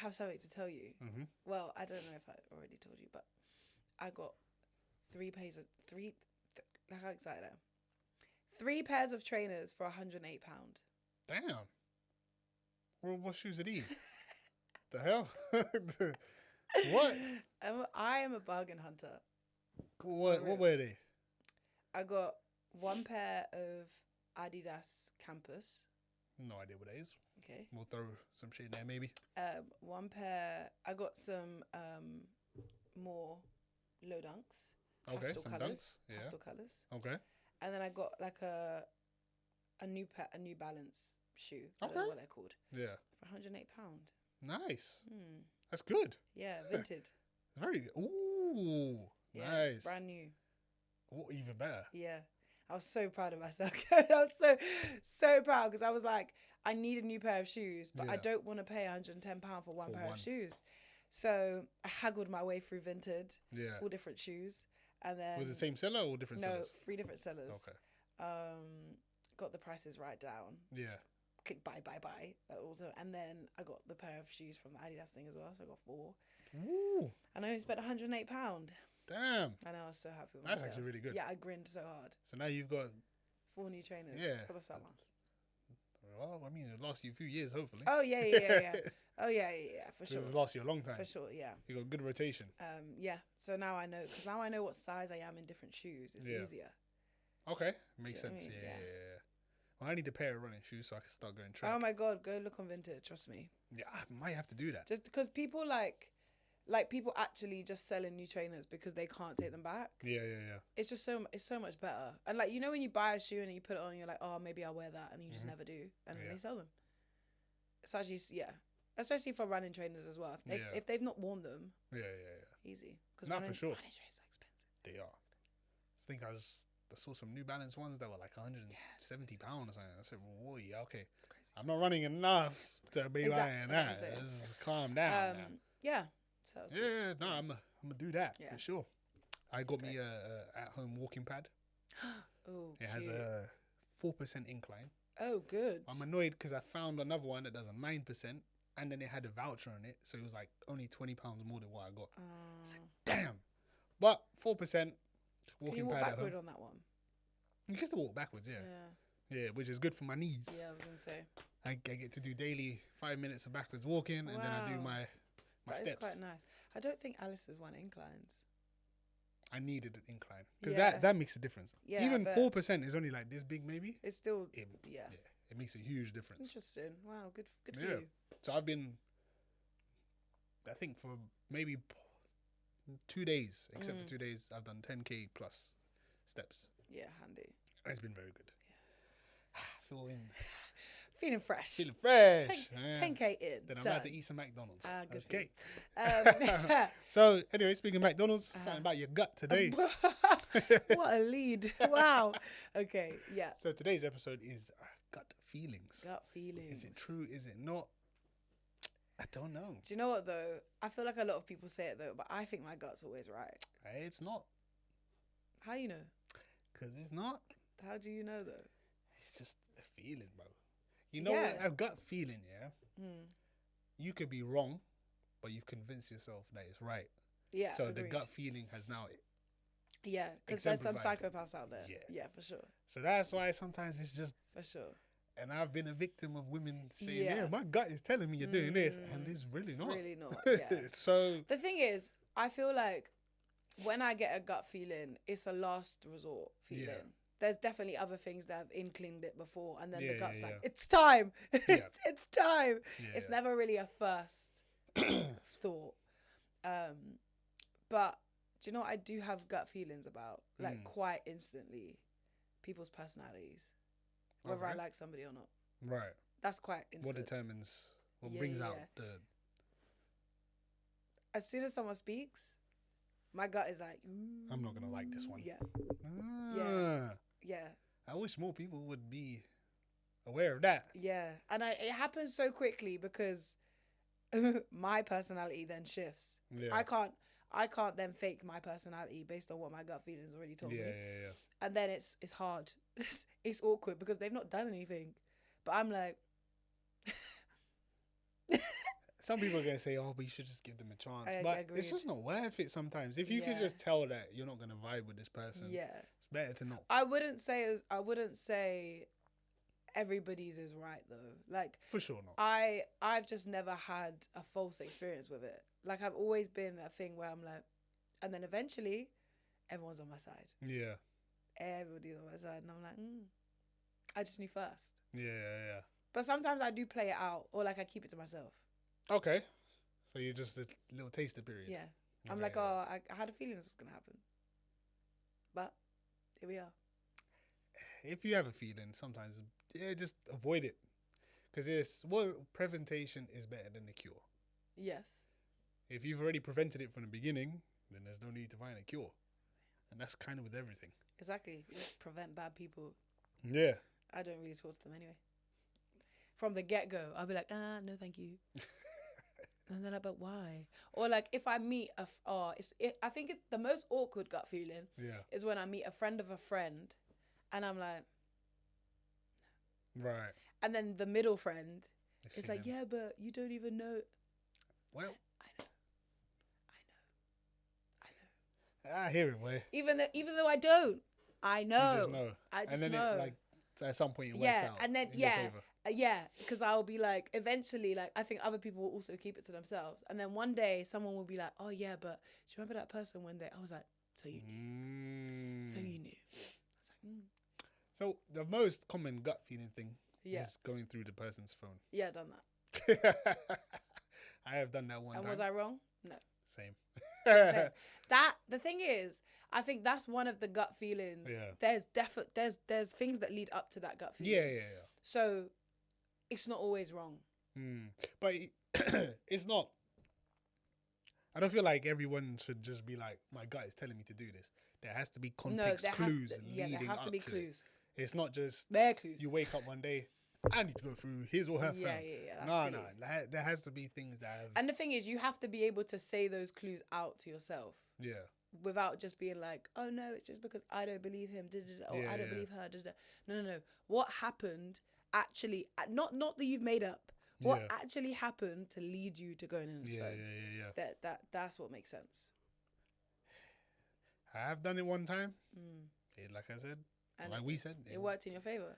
have something to tell you. Mm-hmm. Well, I don't know if I already told you, but I got like how excited I am. 3 pairs of trainers for £108. Damn. Well, what shoes are these? The hell? What? I am a bargain hunter. What were they? I got 1 pair of Adidas Campus. No idea what that is. Okay. We'll throw some shit in there, maybe. 1 pair. I got some more low dunks. Okay, Pastel some colours. dunks. Yeah. Pastel colours. Okay. And then I got like a New Balance shoe. I don't know Okay. what they're called. Yeah. For £108. Nice. Hmm. That's good. Yeah, vintage. Very good. Ooh. Yeah, Nice. brand new. Oh, even better. Yeah. I was so proud of myself. I was so proud because I was like, I need a new pair of shoes, but I Yeah. don't want to pay £110 for one For pair one. of shoes. So I haggled my way through Vinted, Yeah. all different shoes. And then Was it the same seller or different no, sellers? 3 different sellers. Okay. Got the prices right down. Yeah. Click buy. Also, and then I got the pair of shoes from the Adidas thing as well. So I got 4. Ooh. And I only spent £108. Damn. And I was so happy with That's myself. actually really good. Yeah, I grinned so hard. So now you've got, 4 new trainers Yeah. for the summer. well, I mean, it'll last you a few years, hopefully. Oh yeah. Oh yeah, for This sure. has last you a long time. For sure, yeah. You got good rotation. Yeah. So now I know, because now I know what size I am in different shoes. It's Yeah. easier. Okay. Makes See what I sense. mean? Yeah. Yeah. Well, I need a pair of running shoes so I can start going track. Oh my god, go look on Vinted. Trust me. Yeah, I might have to do that. Just because people like people actually just selling new trainers because they can't take them back. Yeah. It's just it's so much better. And like, you know, when you buy a shoe and you put it on, you're like, oh, maybe I'll wear that, and you just never do, and then Yeah. they sell them. It's actually especially for running trainers as well. If they've not worn them, Yeah. easy. Because Not for sure. running trainers are expensive. They are. I think I saw some New Balance ones that were like £170 or something. I said, well, yeah, okay. It's crazy. I'm not running enough to be buying Exactly, that. that's what I'm saying. Just calm down. now. Yeah. So that's good. Yeah, no, I'm gonna do that Yeah. for sure. I got me great. a at-home walking pad. Oh, It has cute. a 4% incline. Oh, good. I'm annoyed because I found another one that does a 9%, and then it had a voucher on it, so it was like only £20 more than what I got. Damn. But 4% Can walking you walk pad at backward home. on that one? You can still walk backwards, yeah, which is good for my knees. Yeah, I was gonna say. I get to do daily 5 minutes of backwards walking, and then I do Wow. my That is steps. quite nice. I don't think Alice's one inclines. I needed an incline because Yeah. that makes a difference. Yeah, Even but- 4% is only like this big, maybe. It's still It, yeah. it makes a huge difference. Interesting. Wow, good for Yeah. you. So I've been, I think for maybe 2 days, except for 2 days, I've done 10K plus steps. Yeah, handy. And it's been very good. Feeling fresh. Feeling fresh. 10K in. Then I'm done. about to eat some McDonald's. Good for Okay. you. So anyway, speaking of McDonald's, something about your gut today. What a lead. Wow. Okay, yeah. So today's episode is gut feelings. Gut feelings. Is it true? Is it not? I don't know. Do you know what though? I feel like a lot of people say it though, but I think my gut's always right. It's not. How you know? Because it's not. How do you know though? It's just a feeling, bro. You know, Yeah. a gut feeling, yeah? You could be wrong, but you convince yourself that it's right. Yeah. So agreed. the gut feeling has now. Yeah, because there's some exemplified. psychopaths out there. Yeah. Yeah, for sure. So that's why sometimes it's just. For sure. And I've been a victim of women saying, yeah, Yeah. my gut is telling me you're doing this. And it's really not. Really not. Yeah. So, The thing is, I feel like when I get a gut feeling, it's a last resort feeling. Yeah. There's definitely other things that have inclined it before, and then Yeah, the gut's yeah, like, yeah. it's time. Yeah. It's time. Yeah, It's yeah. never really a first thought. But do you know what I do have gut feelings about? Like quite instantly, people's personalities, whether I Okay. like somebody or not. right. That's quite What instant. determines, what Yeah, brings yeah, out yeah. the. As soon as someone speaks, my gut is like, I'm not going to like this one. yeah, Ah, yeah. I wish more people would be aware of that. Yeah, and it happens so quickly because my personality then shifts. Yeah. I can't then fake my personality based on what my gut feelings already told Yeah, me. yeah. And then it's hard. It's awkward because they've not done anything, but I'm like, some people are gonna say, "Oh, but you should just give them a chance," but it's just not worth it sometimes. If you can just tell that you're not gonna vibe with this person, it's better to not. I wouldn't say everybody's is right though. Like for sure not. I've just never had a false experience with it. Like I've always been a thing where I'm like, and then eventually, everyone's on my side. Yeah. Everybody's on my side, and I'm like, I just knew first. Yeah. But sometimes I do play it out, or like I keep it to myself. Okay. So you're just a little taster period. Yeah. I'm like, oh, I had a feeling this was gonna happen, but here we are. If you have a feeling, sometimes just avoid it, because prevention is better than the cure. Yes. If you've already prevented it from the beginning, then there's no need to find a cure, and that's kind of with everything. Exactly. If you just prevent bad people. Yeah. I don't really talk to them anyway. From the get-go, I'll be like, no, thank you. And then I'm like, why? Or like, if I meet I think the most awkward gut feeling is when I meet a friend of a friend, and I'm like, right. And then the middle friend is like, yeah, but you don't even know. Well, I know. I hear it, boy. Even though I don't, I know. You just know. I just and then know. It, like, at some point, it works out. And then because I'll be like, eventually, like, I think other people will also keep it to themselves, and then one day someone will be like, oh yeah, but do you remember that person one day? I was like, so you knew. So you knew. I was like, So the most common gut feeling thing is going through the person's phone. Yeah, done that. I have done that one time. And was I wrong? No. Same. The thing is, I think that's one of the gut feelings. Yeah. There's things that lead up to that gut feeling. Yeah. So it's not always wrong. But it's not. I don't feel like everyone should just be like, my gut is telling me to do this. There has to be context clues leading up to it. There has to be clues. It's not just bare clues. You wake up one day, I need to go through his or her phone. Yeah. No. There has to be things that have... And the thing is, you have to be able to say those clues out to yourself. Yeah. Without just being like, oh no, it's just because I don't believe him. I don't believe her. No. What happened actually? Not that you've made up. What actually happened to lead you to going in his phone? Yeah. That's what makes sense. I have done it one time. Like I said, and like we said, it worked in your favor.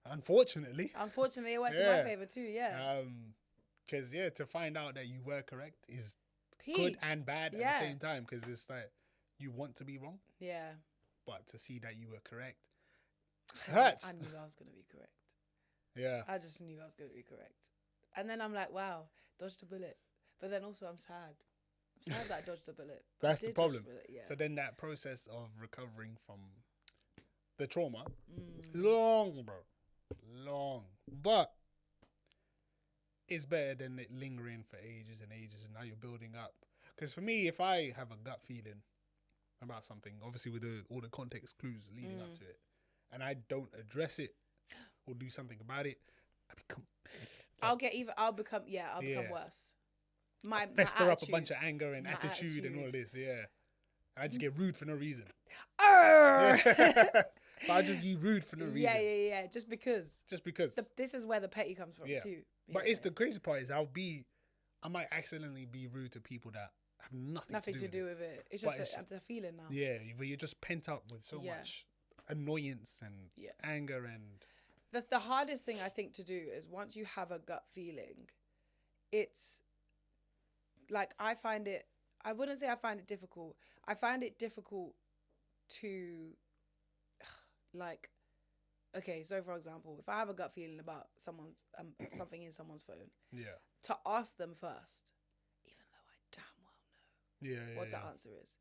Unfortunately, it worked in my favor too. Yeah. Because to find out that you were correct is good and bad at the same time. Because it's like you want to be wrong. Yeah. But to see that you were correct hurts. I knew I was gonna be correct. Yeah. I just knew I was gonna be correct, and then I'm like, wow, dodged a bullet. But then also I'm sad. I'm sad that I dodged a bullet. That's the problem. So then that process of recovering from the trauma is long, bro. Long. But it's better than it lingering for ages and ages, and now you're building up. Because for me, if I have a gut feeling about something, obviously with all the context clues leading up to it, and I don't address it or do something about it, I'll become worse. Fester up a bunch of anger and attitude and all this, I just get rude for no reason. But I just be rude for no reason. Yeah. Just because. This is where the petty comes from too. But it's the crazy part is I might accidentally be rude to people that have nothing to do with it. It's just a feeling now. Yeah, but you're just pent up with so much annoyance and anger and... The hardest thing I think to do is once you have a gut feeling, it's like I wouldn't say I find it difficult. I find it difficult to like, okay, so for example, if I have a gut feeling about someone's something in someone's phone, to ask them first, even though I damn well know what the answer is.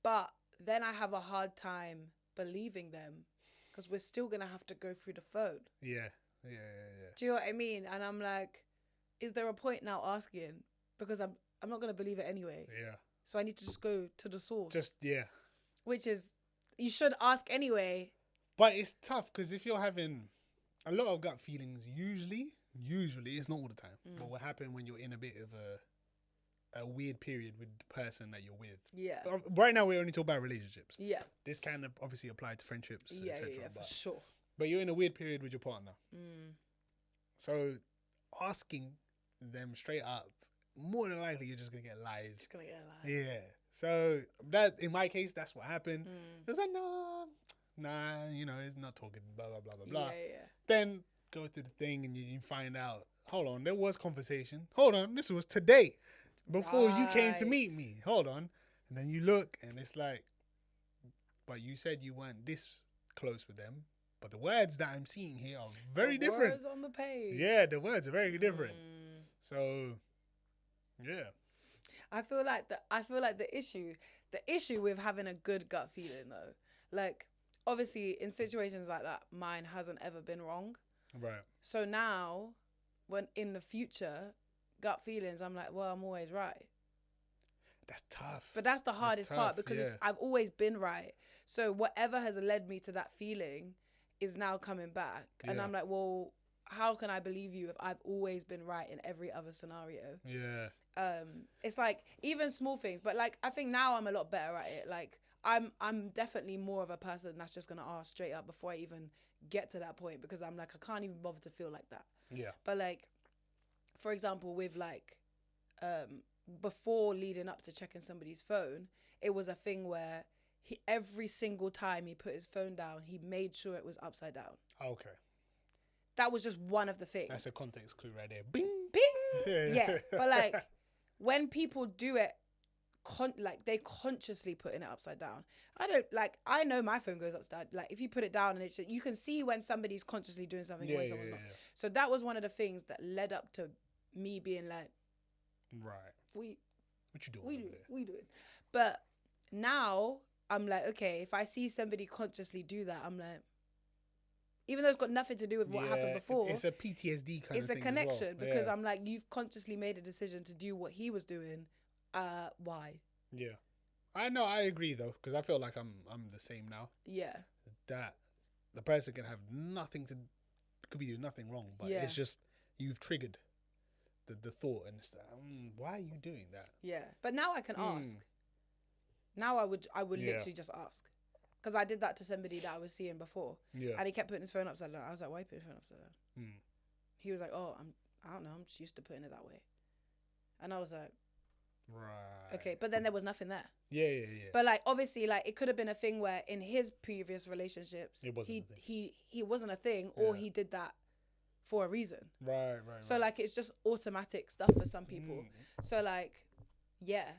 But then I have a hard time believing them because we're still gonna have to go through the phone. Yeah. Do you know what I mean? And I'm like, is there a point now asking? Because I'm not gonna believe it anyway. Yeah. So I need to just go to the source. Which is, you should ask anyway. But it's tough because if you're having a lot of gut feelings, usually it's not all the time. But what happens when you're in a bit of a weird period with the person that you're with? Yeah. Right now we're only talking about relationships. Yeah. This can obviously apply to friendships, etc. Yeah, for sure. But you're in a weird period with your partner. So asking them straight up, more than likely you're just gonna get lies. Just gonna get a lie. Yeah. So that in my case, that's what happened. It was like, nah, you know, it's not talking, blah blah blah blah blah. Yeah. Then go through the thing and you find out. Hold on, there was conversation. Hold on, this was today, before you came to meet me. Hold on, and then you look and it's like, but you said you weren't this close with them. But the words that I'm seeing here are very different. Words on the page. Yeah, the words are very different. So, yeah. I feel like the issue with having a good gut feeling though, like obviously in situations like that, mine hasn't ever been wrong. Right. So now, when in the future, gut feelings, I'm like, well, I'm always right. That's tough. But that's the hardest part because I've always been right. So whatever has led me to that feeling is now coming back. And I'm like, well, how can I believe you if I've always been right in every other scenario? Yeah. It's like even small things, but like I think now I'm a lot better at it. Like I'm definitely more of a person that's just gonna ask straight up before I even get to that point, because I'm like, I can't even bother to feel like that. Yeah. But like, for example, with like before leading up to checking somebody's phone, it was a thing where every single time he put his phone down, he made sure it was upside down. Okay. That was just one of the things. That's a context clue right there. Bing. Bing. Yeah. But like when people do it, like they consciously putting it upside down. I know my phone goes upside. Like if you put it down and it's, you can see when somebody's consciously doing something when someone's not. So that was one of the things that led up to me being like, right. What you doing? We do it. But now I'm like, okay, if I see somebody consciously do that, I'm like, even though it's got nothing to do with what happened before, it's a PTSD kind of thing. It's a connection because Yeah. I'm like, you've consciously made a decision to do what he was doing. Why? Yeah, I know. I agree though, because I feel like I'm the same now. Yeah. That the person can have could be doing nothing wrong, but it's just you've triggered the thought, and it's why are you doing that? Yeah, but now I can ask. Now I would literally just ask, because I did that to somebody that I was seeing before. Yeah. And he kept putting his phone upside down. I was like, why are you putting your phone upside down? Mm. He was like, oh, I don't know. I'm just used to putting it that way. And I was like, right. Okay, but then there was nothing there. Yeah. But like obviously, like it could have been a thing where in his previous relationships, It wasn't he wasn't a thing, or he did that for a reason. Right. So like it's just automatic stuff for some people. So like, yeah,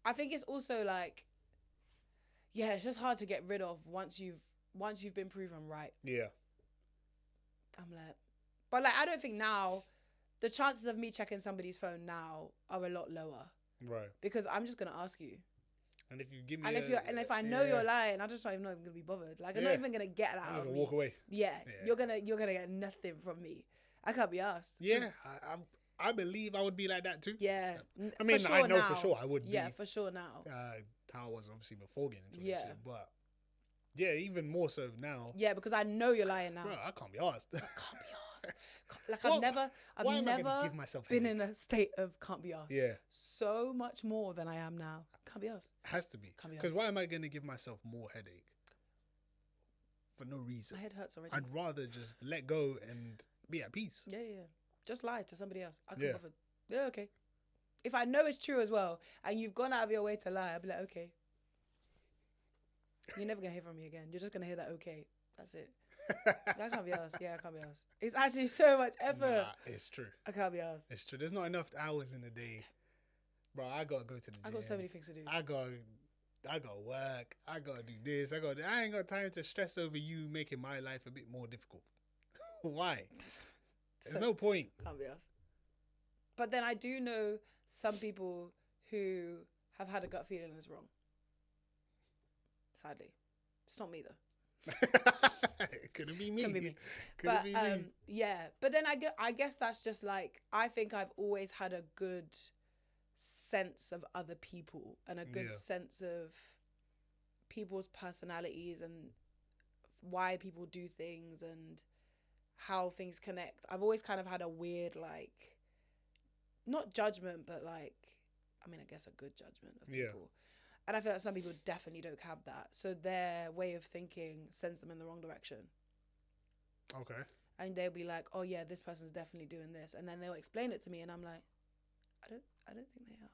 I think it's also like, yeah, it's just hard to get rid of once you've been proven right. Yeah. I'm like, but like I don't think now the chances of me checking somebody's phone now are a lot lower. Right. Because I'm just gonna ask you. And if you give me, if I know you're lying, I'm just not even gonna be bothered. Like I'm not even gonna get that out of me. Walk away. Yeah, you're gonna get nothing from me. I can't be asked. Yeah, I believe I would be like that too. Yeah, I mean, sure I know now. for sure I would be. Yeah, for sure now. How I was obviously before getting into Yeah. relationship, but yeah, even more so now. Yeah, because I know you're lying now. Bro, I can't be asked. I can't be asked. Like I've never give myself been headache? in a state of can't be asked. Yeah. So much more than I am now. Can't be asked. Has to be. Can't be Because asked. why am I going to give myself more headache for no reason? My head hurts already. I'd rather just let go and be at peace. Yeah. Just lie to somebody else. I can't Yeah. bother. Yeah, okay. If I know it's true as well, and you've gone out of your way to lie, I'll be like, okay. You're never gonna hear from me again. You're just gonna hear that okay. That's it. That can't be asked. Yeah, I can't be asked. It's actually so much effort. Nah, it's true. I can't be asked. It's true. There's not enough hours in the day. Bro, I gotta go to the gym. I got so many things to do. I gotta work. I gotta do this. I ain't got time to stress over you making my life a bit more difficult. Why? There's no point. Can't be asked. But then I do know some people who have had a gut feeling and it's wrong. Sadly. It's not me though. Couldn't be me. Couldn't be me. Couldn't be me. Yeah. But then I guess that's just like, I think I've always had a good sense of other people and a good sense of people's personalities and why people do things and how things connect. I've always kind of had a weird, like, not judgment, but like, I mean, I guess a good judgment of people. And I feel like some people definitely don't have that. So their way of thinking sends them in the wrong direction. Okay. And they'll be like, oh yeah, this person's definitely doing this. And then they'll explain it to me and I'm like, I don't think they are.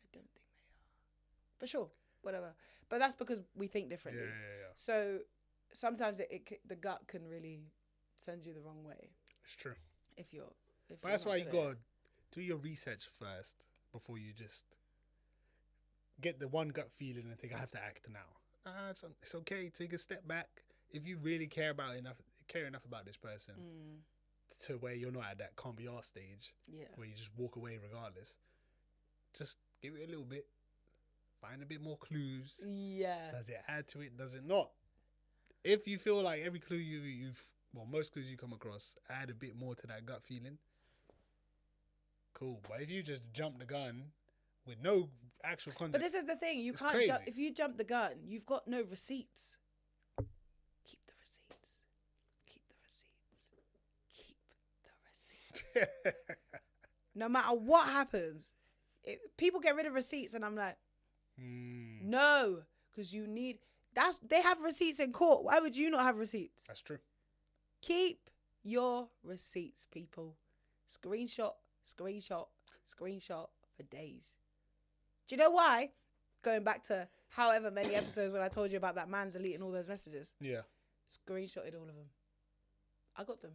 I don't think they are. But sure, whatever. But that's because we think differently. Yeah. So sometimes the gut can really send you the wrong way. It's true. But that's why you gotta do your research first before you just get the one gut feeling and think I have to act now. It's okay. Take a step back. If you really care enough about this person to where you're not at that can't be our stage, where you just walk away regardless, just give it a little bit. Find a bit more clues. Yeah. Does it add to it? Does it not? If you feel like every clue most clues you come across add a bit more to that gut feeling, cool. But if you just jump the gun with no actual context. But this is the thing. You can't jump. If you jump the gun, you've got no receipts. Keep the receipts. Keep the receipts. Keep the receipts. No matter what happens, people get rid of receipts and I'm like, no, because they have receipts in court. Why would you not have receipts? That's true. Keep your receipts, people. Screenshot for days. Do you know why? Going back to however many episodes when I told you about that man deleting all those messages. Yeah. Screenshotted all of them. I got them.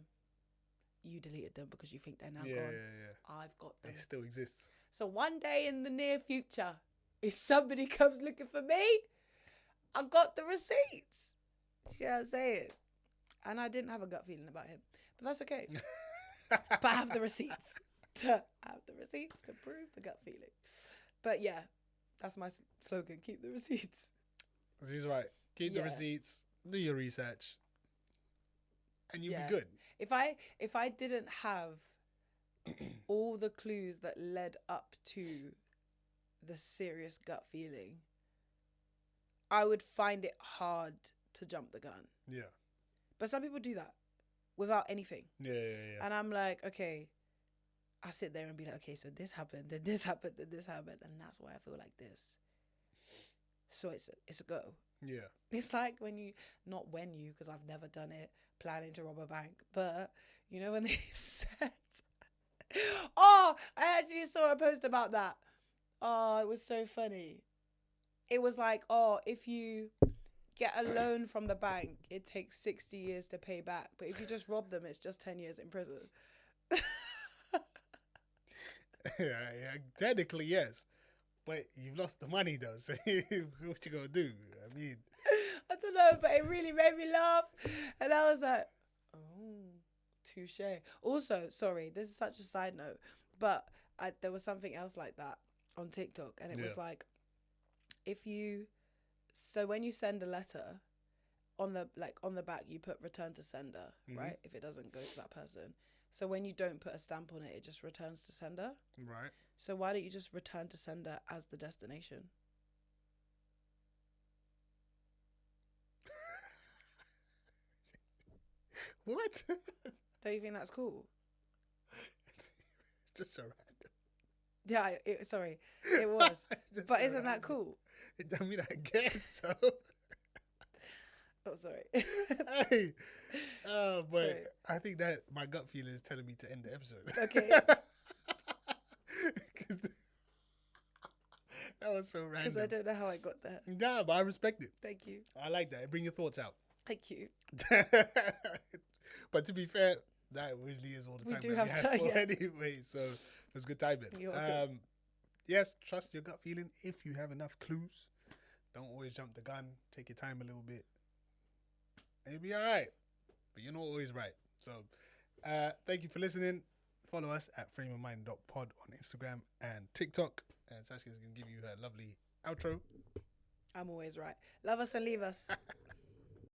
You deleted them because you think they're now gone. Yeah. I've got them. They still exist. So one day in the near future, if somebody comes looking for me, I got the receipts. See what I'm saying? And I didn't have a gut feeling about him. But that's okay. But I have the receipts. To prove the gut feeling. But yeah, that's my slogan. Keep the receipts. She's right. Keep the receipts. Do your research. And you'll be good. If I didn't have all the clues that led up to the serious gut feeling, I would find it hard to jump the gun. Yeah. But some people do that without anything. Yeah. And I'm like, okay, I sit there and be like, okay, so this happened, then this happened, then this happened, and that's why I feel like this. So it's a go. Yeah. It's like because I've never done it, planning to rob a bank, but you know when they said, oh, I actually saw a post about that. Oh, it was so funny. It was like, oh, if you get a loan from the bank, it takes 60 years to pay back. But if you just rob them, it's just 10 years in prison. Yeah, technically, yes. But you've lost the money, though. So what you going to do? I mean... I don't know, but it really made me laugh. And I was like, oh, touche. Also, sorry, this is such a side note, but there was something else like that on TikTok. And it was like, so when you send a letter, on the back you put return to sender, right? If it doesn't go to that person. So when you don't put a stamp on it, it just returns to sender. Right. So why don't you just return to sender as the destination? What? Don't you think that's cool? Just so random. Yeah, sorry, it was. But so isn't that cool? I mean, I guess so. Oh, sorry. Hey, but sorry. I think that my gut feeling is telling me to end the episode. Okay. That was so random. Because I don't know how I got there. Nah, but I respect it. Thank you. I like that. Bring your thoughts out. Thank you. But to be fair, that usually is all the time. We do have time, anyway, so it was good timing. Yes, trust your gut feeling if you have enough clues. Don't always jump the gun. Take your time a little bit. And you'll be all right. But you're not always right. So thank you for listening. Follow us at frameofmind.pod on Instagram and TikTok. And Saskia's going to give you her lovely outro. I'm always right. Love us and leave us.